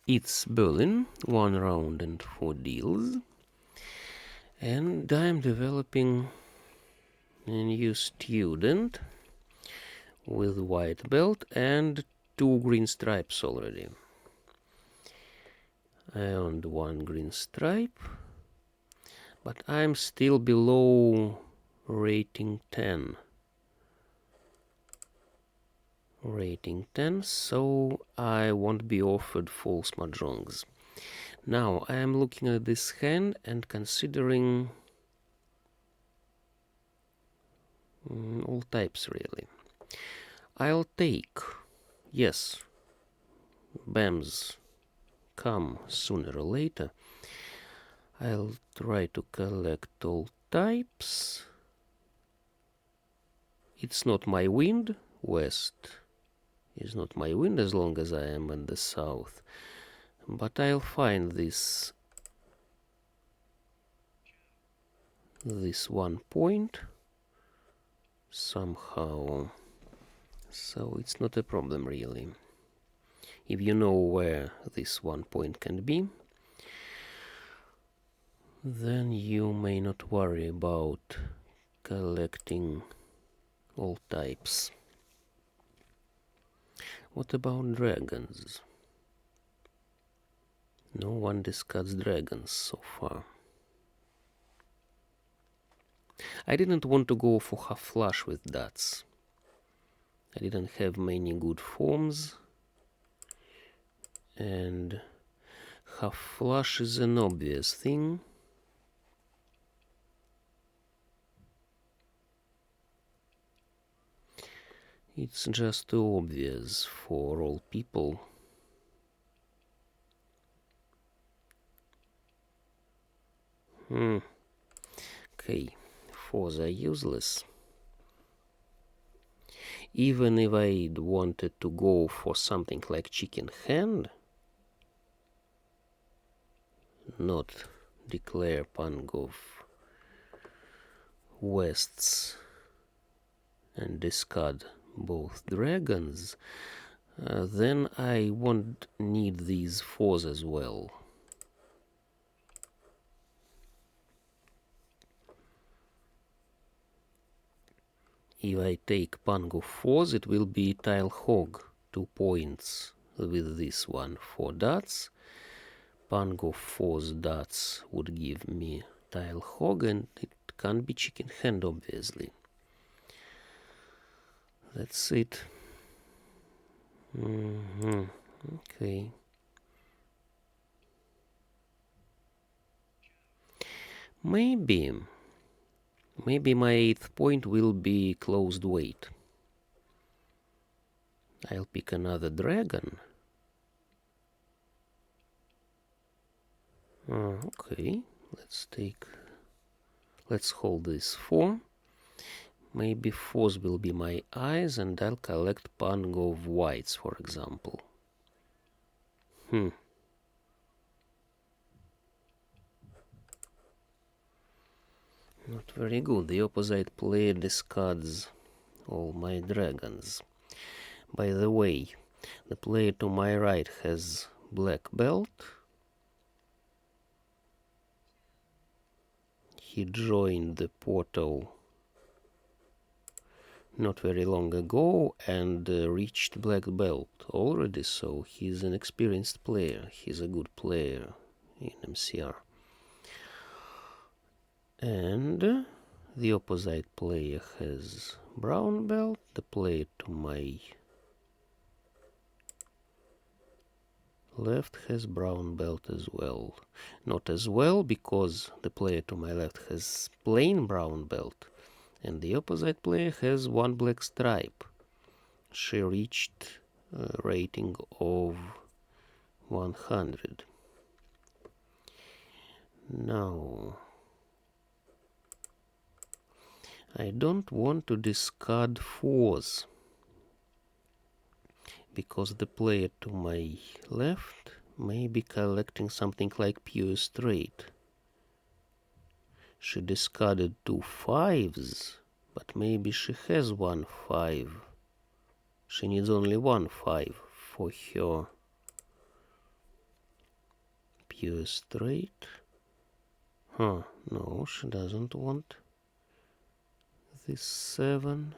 It's Berlin, 1 round and 4 deals. And I'm developing a new student with white belt and 2 green stripes already. I earned 1 green stripe, but I'm still below rating 10. Rating 10, so I won't be offered false mahjongs. Now I am looking at this hand and considering all types really. I'll take, yes, BAMs come sooner or later. I'll try to collect all types. It's not my wind, west is not my wind as long as I am in the south. But I'll find this 1 point somehow. So it's not a problem really. If you know where this 1 point can be, then you may not worry about collecting all types. What about dragons? No one discussed dragons so far. I didn't want to go for half flush with dots. I didn't have many good forms, and half flush is an obvious thing. It's just too obvious for all people. Okay, fours are useless. Even if I wanted to go for something like chicken hand, not declare Pangov Wests and discard both dragons, then I won't need these fours as well. If I take Pangov fours, it will be tile hog, 2 points with this one for dots. Pangov fours dots would give me tile hog, and it can't be chicken hand obviously. That's it. Okay. Maybe my 8th point will be closed weight. I'll pick another dragon. Okay, let's hold this 4. Maybe 4s will be my eyes, and I'll collect Pangov whites, for example. Not very good. The opposite player discards all my dragons. By the way, the player to my right has black belt. He joined the portal not very long ago and reached black belt already, so he's an experienced player. He's a good player in MCR. And the opposite player has brown belt. The player to my left has brown belt as well. Not as well, because the player to my left has plain brown belt, and the opposite player has 1 black stripe. She reached a rating of 100. Now, I don't want to discard 4s, because the player to my left may be collecting something like pure straight. She discarded 2 5s, but maybe she has 1 5. She needs only 1 5 for her you a straight. Huh, no, she doesn't want this 7.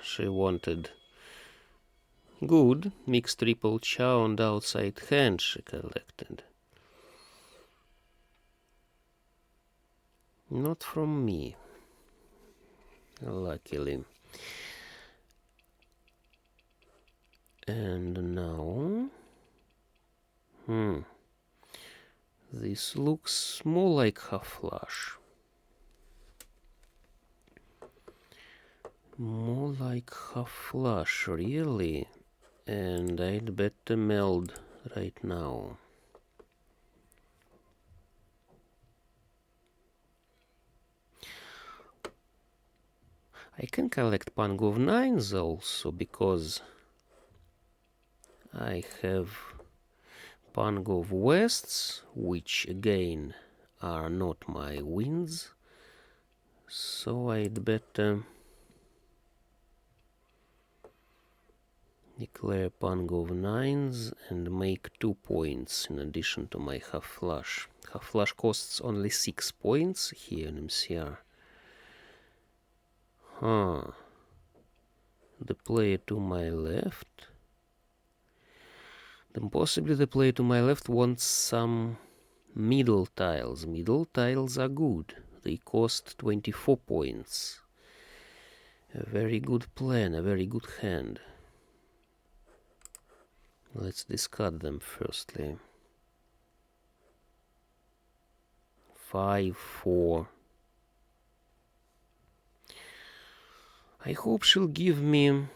She wanted good mixed triple chow and outside hand she collected. Not from me, luckily. And now, this looks more like half flush. More like half flush, really. And I'd better meld right now. I can collect Pang of 9s also, because I have Pang of Wests, which again are not my wins. So I'd better declare Pang of 9s and make 2 points in addition to my half flush. Half flush costs only 6 points here in MCR. The player to my left. Then possibly the player to my left wants some middle tiles. Middle tiles are good. They cost 24 points. A very good plan, a very good hand. Let's discard them firstly. 5, 4. I hope she'll give me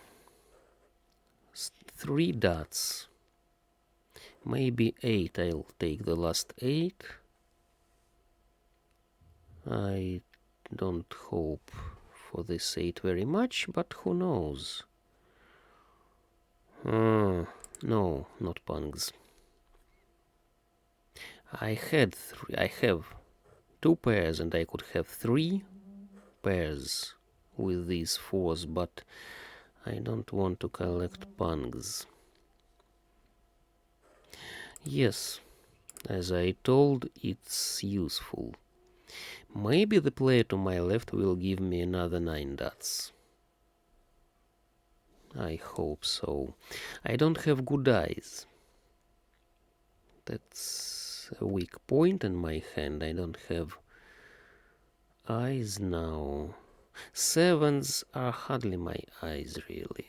3 dots. Maybe 8. I'll take the last 8. I don't hope for this 8 very much, but who knows? No, not Pangs. I have 2 pairs and I could have 3 pairs with these 4s, but I don't want to collect Pangs. Yes, as I told, it's useful. Maybe the player to my left will give me another 9 dots. I hope so. I don't have good eyes. That's a weak point in my hand. I don't have eyes now. 7s are hardly my eyes, really.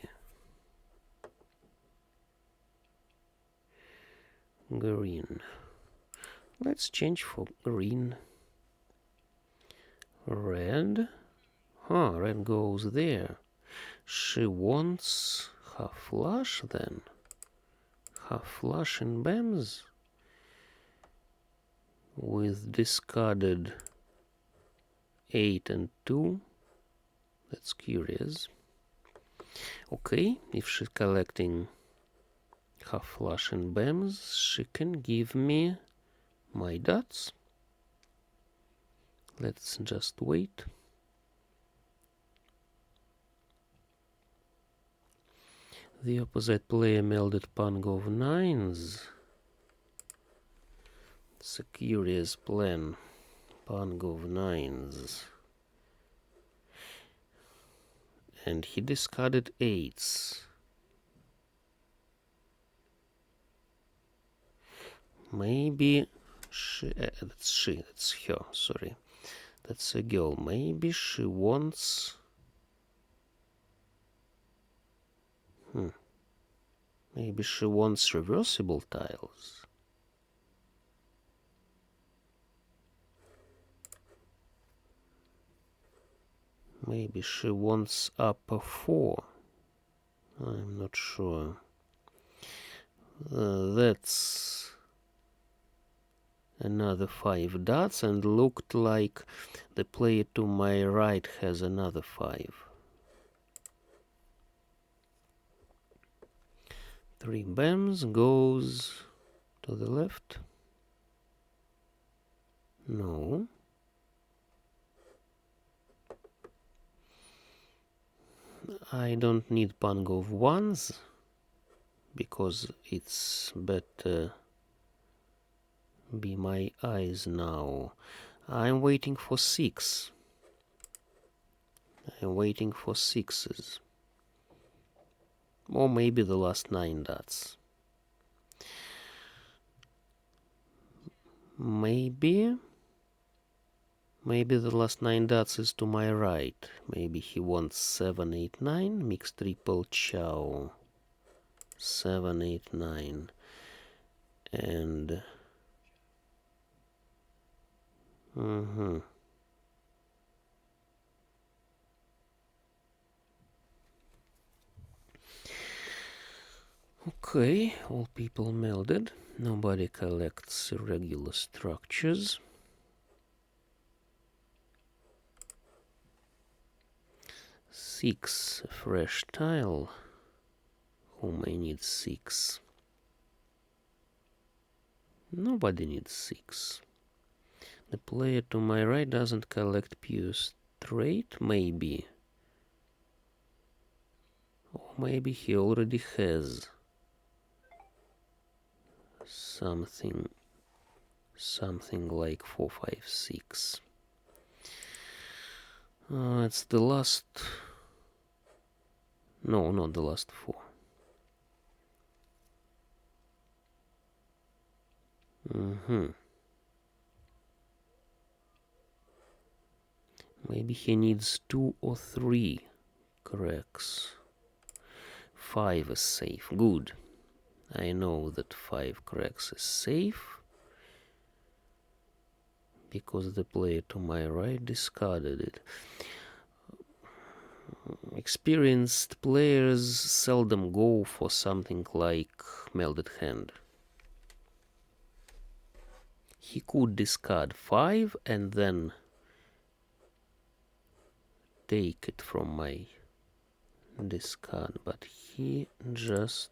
Green. Let's change for green. Red. Red goes there. She wants half flush then. Half flush in BAMs. With discarded 8 and 2. That's curious. Okay, if she's collecting half flush in BAMs, she can give me my dots. Let's just wait. The opposite player melded Pang of 9s. It's a curious plan. Pang of 9s. And he discarded 8s. Maybe that's her, sorry. That's a girl. Maybe she wants... Maybe she wants reversible tiles. Maybe she wants upper 4. I'm not sure. That's another 5 dots, and looked like the player to my right has another 5. 3 BAMs goes to the left. No. I don't need Pang of 1s. because it's better be my eyes now. I'm waiting for 6. I'm waiting for 6s. Or maybe the last 9 dots. Maybe the last 9 dots is to my right. Maybe he wants 7, 8, 9. Mixed triple chow. 7, 8, 9. And... Okay, all people melded. Nobody collects irregular structures. 6, fresh tile. Who may need 6? Nobody needs 6. The player to my right doesn't collect pure straight, maybe. Or maybe he already has something like 4, 5, 6. It's the last... No, not the last 4. Maybe he needs 2 or 3 cracks. 5 is safe. Good. I know that 5 cracks is safe, because the player to my right discarded it. Experienced players seldom go for something like melded hand. He could discard 5 and then take it from my discard, but he just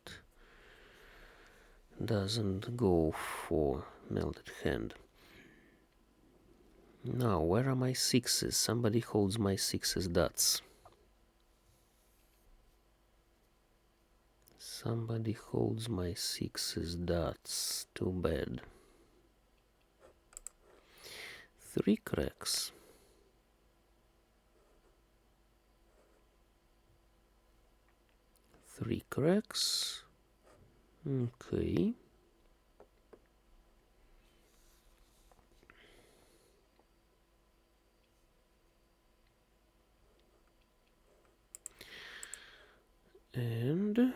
doesn't go for melded hand. Now, where are my 6s? Somebody holds my 6s dots. Somebody holds my 6s dots. Too bad. 3 cracks. 3 cracks. Okay. And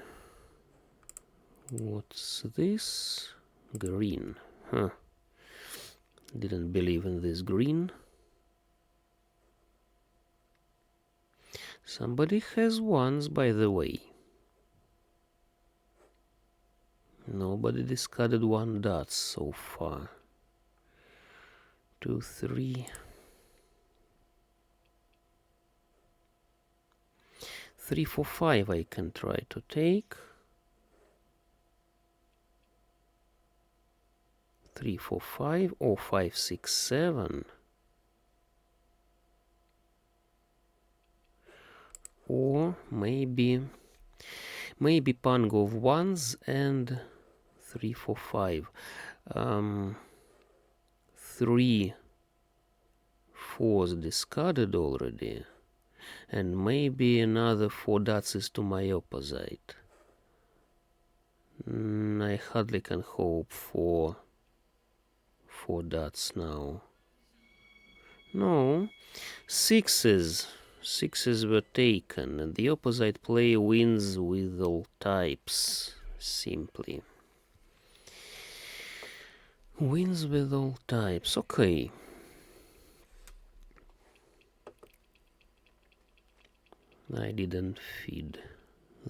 what's this? Green. Huh. Didn't believe in this green. Somebody has ones, by the way. Nobody discarded 1 dot so far. 2, 3. 3, 4, 5 I can try to take. 3, 4, 5 or 5, 6, 7. Or maybe Pango of 1s and 3, 4, 5. 3 4s discarded already. And maybe another 4 dots is to my opposite. I hardly can hope for 4 dots now. No, 6s. 6s were taken, and the opposite player wins with all types, simply. Wins with all types, okay. I didn't feed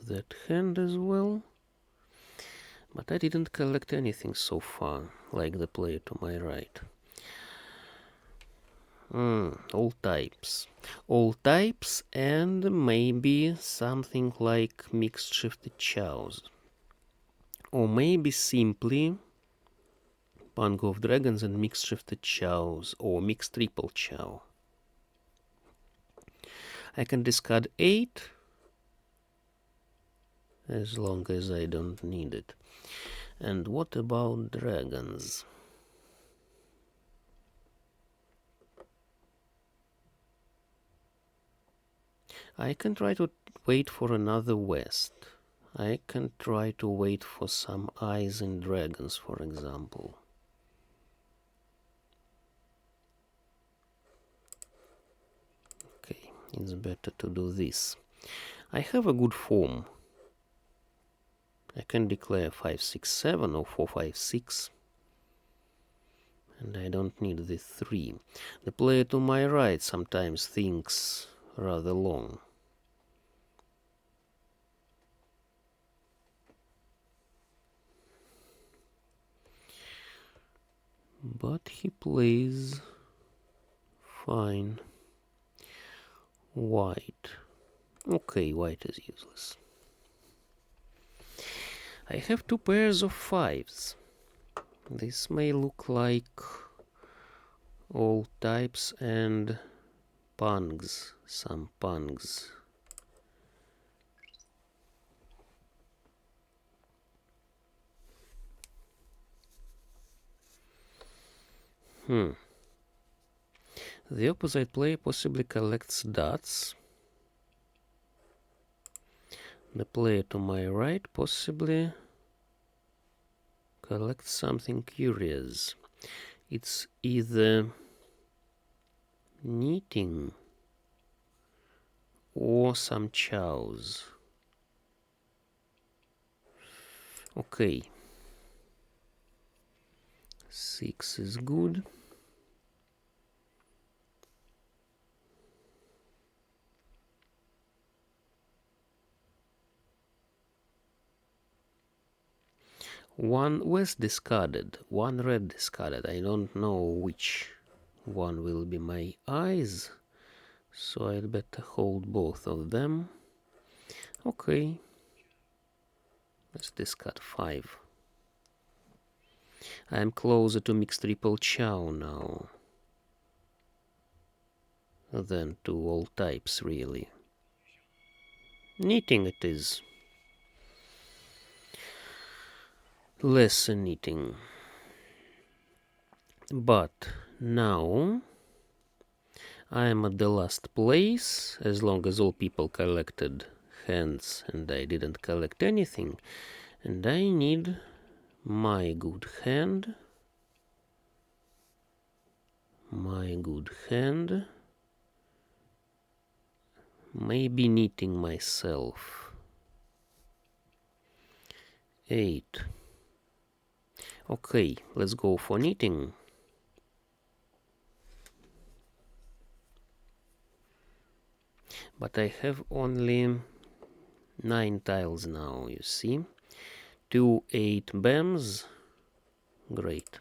that hand as well, but I didn't collect anything so far, like the player to my right. All types. All types and maybe something like mixed shifted chows. Or maybe simply Pango of Dragons and mixed shifted chows, or mixed triple chow. I can discard 8 as long as I don't need it. And what about dragons? I can try to wait for another west. I can try to wait for some eyes in dragons, for example. Okay, it's better to do this. I have a good form. I can declare 5-6-7 or 4-5-6. And I don't need the 3. The player to my right sometimes thinks rather long. But he plays fine. White. Okay, white is useless. I have 2 pairs of 5s. This may look like all types and pungs, some pungs. The opposite player possibly collects dots. The player to my right possibly collects something curious. It's either knitting or some chows. Okay. 6 is good. One west discarded, one red discarded. I don't know which one will be my eyes, so I'd better hold both of them. Okay. Let's discard 5. I'm closer to mixed triple chow now than to all types, really. Knitting it is. Less knitting. But now I am at the last place, as long as all people collected hands and I didn't collect anything. And I need my good hand. My good hand. Maybe knitting myself. 8. Okay, let's go for knitting. But I have only 9 tiles now, you see. 2 8 BAMs. Great.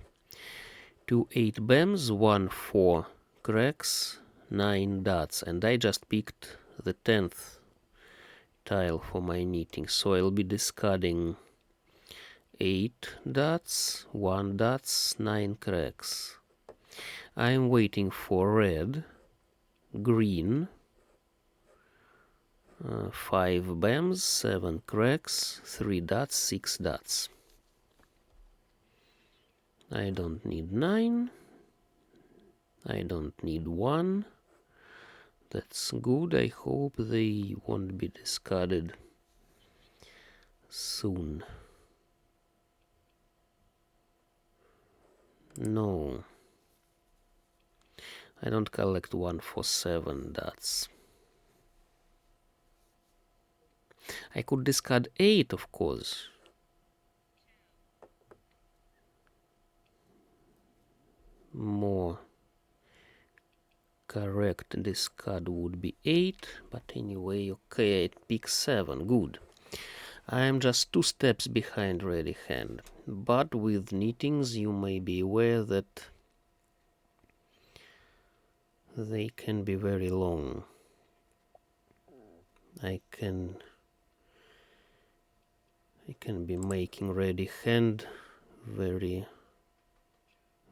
2 8 BAMs, 1 4 cracks, 9 dots. And I just picked the 10th tile for my knitting. So I'll be discarding 8 dots, 1 dots, 9 cracks. I'm waiting for red, green, 5 BAMs, 7 cracks, 3 dots, 6 dots. I don't need 9. I don't need 1. That's good. I hope they won't be discarded soon. No. I don't collect 1 for 7 dots. I could discard 8, of course. More correct discard would be 8, but anyway, okay, I pick 7, good. I am just 2 steps behind ready hand, but with knittings you may be aware that they can be very long. I can be making ready hand very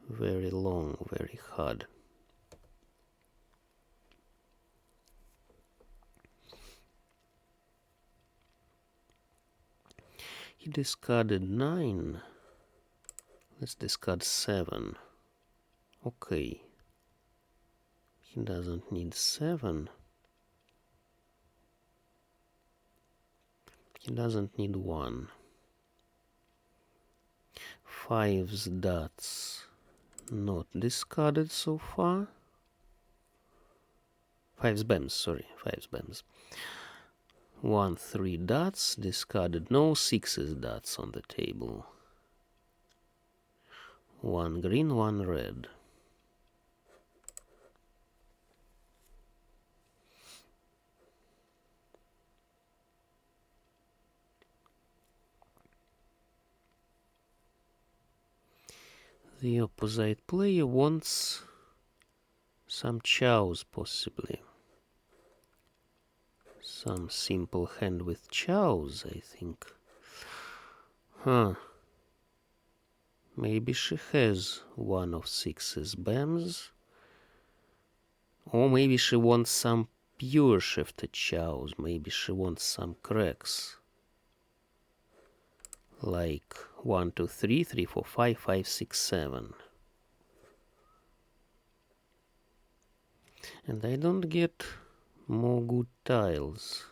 long, very hard. He discarded 9. Let's discard 7. Okay. He doesn't need 7. He doesn't need 1. 5's dots not discarded so far. 5's bams, sorry, 5's bams. 1, 3 dots discarded. No 6's dots on the table. 1 green, 1 red. The opposite player wants some chows, possibly. Some simple hand with chows, I think. Huh. Maybe she has 1 of 6's bams. Or maybe she wants some pure shifted chows. Maybe she wants some cracks. Like 1, 2, 3, 3, 4, 5, 5, 6, 7. And I don't get more good tiles.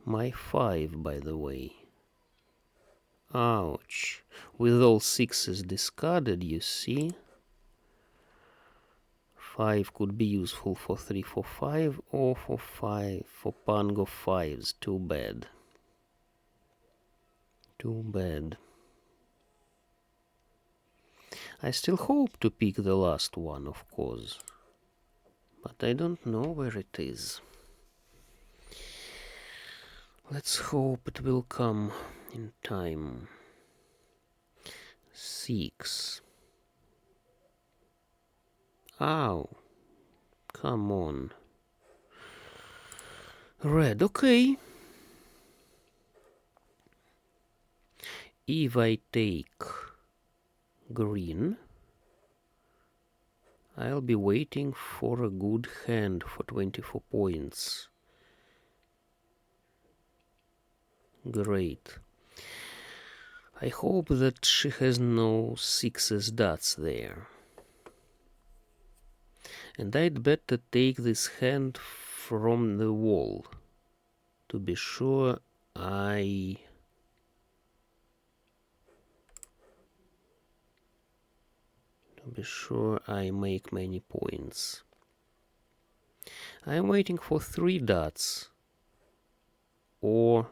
My 5, by the way. Ouch. With all 6's discarded, you see. 5 could be useful for 3, 4, 5, or for 5, for pang of 5's. Too bad. Too bad. I still hope to pick the last one, of course. But I don't know where it is. Let's hope it will come in time. 6. Ow. Come on. Red, okay. If I take green, I'll be waiting for a good hand for 24 points. Great. I hope that she has no 6's dots there. And I'd better take this hand from the wall. To be sure, I make many points. I'm waiting for 3 dots or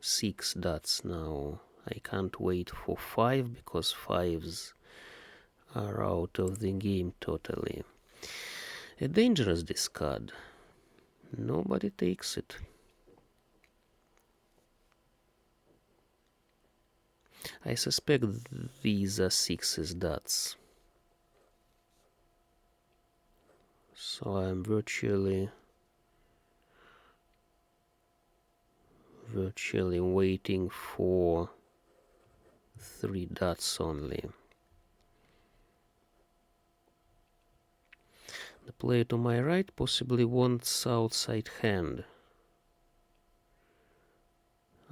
6 dots now. I can't wait for 5 because 5's are out of the game totally. A dangerous discard. Nobody takes it. I suspect these are 6's dots. So I'm virtually waiting for 3 dots only. The player to my right possibly wants outside hand.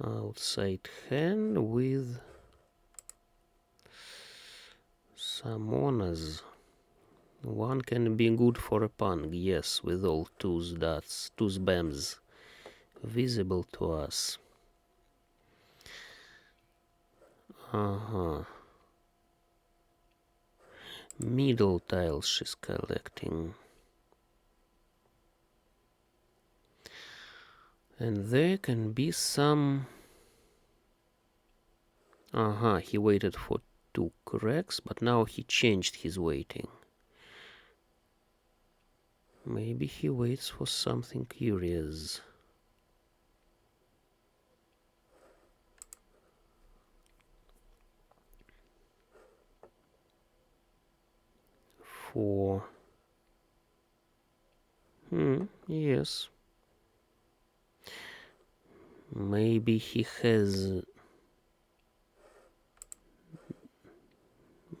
Outside hand with some honors. 1 can be good for a pang, yes, with all 2's dots, 2's bams visible to us. Middle tiles she's collecting. And there can be some... he waited for 2 cracks, but now he changed his waiting. Maybe he waits for something curious. For... yes. Maybe he has...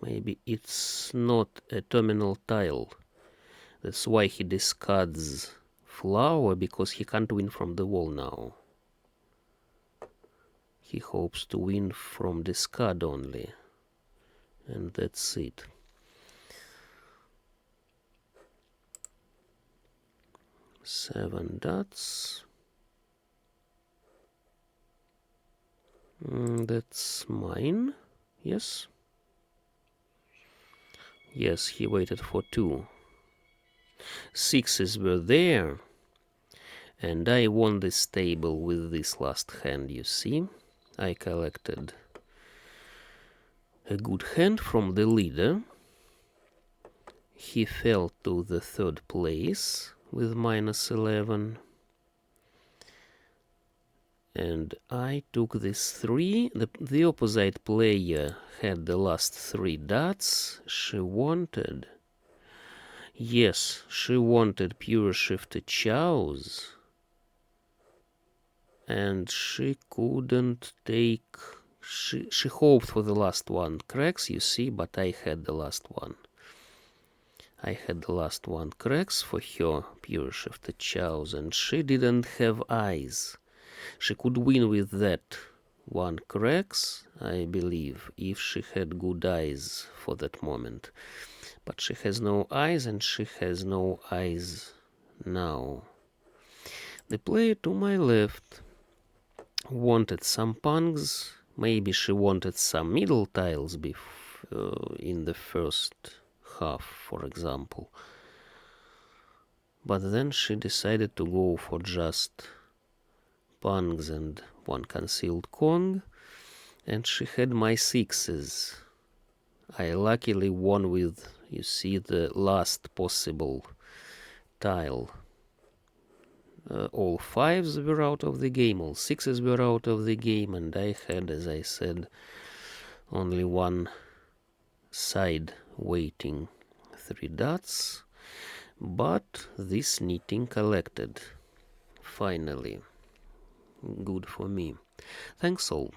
Maybe it's not a terminal tile. That's why he discards flower, because he can't win from the wall now. He hopes to win from discard only. And that's it. Seven dots. That's mine. Yes. Yes, he waited for 2. 6s were there. And I won this table with this last hand, you see. I collected a good hand from the leader. He fell to the 3rd place with -11. And I took this 3. The opposite player had the last 3 dots. She wanted... Yes, she wanted pure shifted chows. And she couldn't take... She hoped for the last one cracks, you see, but I had the last one. I had the last one cracks for her pure shifted chows, and she didn't have eyes. She could win with that one cracks, I believe, if she had good eyes for that moment. But she has no eyes, and she has no eyes now. The player to my left wanted some punks. Maybe she wanted some middle tiles in the first half, for example. But then she decided to go for just punks and one concealed Kong, and she had my 6s. I luckily won with, you see, the last possible tile. All 5s were out of the game, all 6s were out of the game, and I had, as I said, only one side waiting, 3 dots. But this knitting collected, finally. Good for me. Thanks all.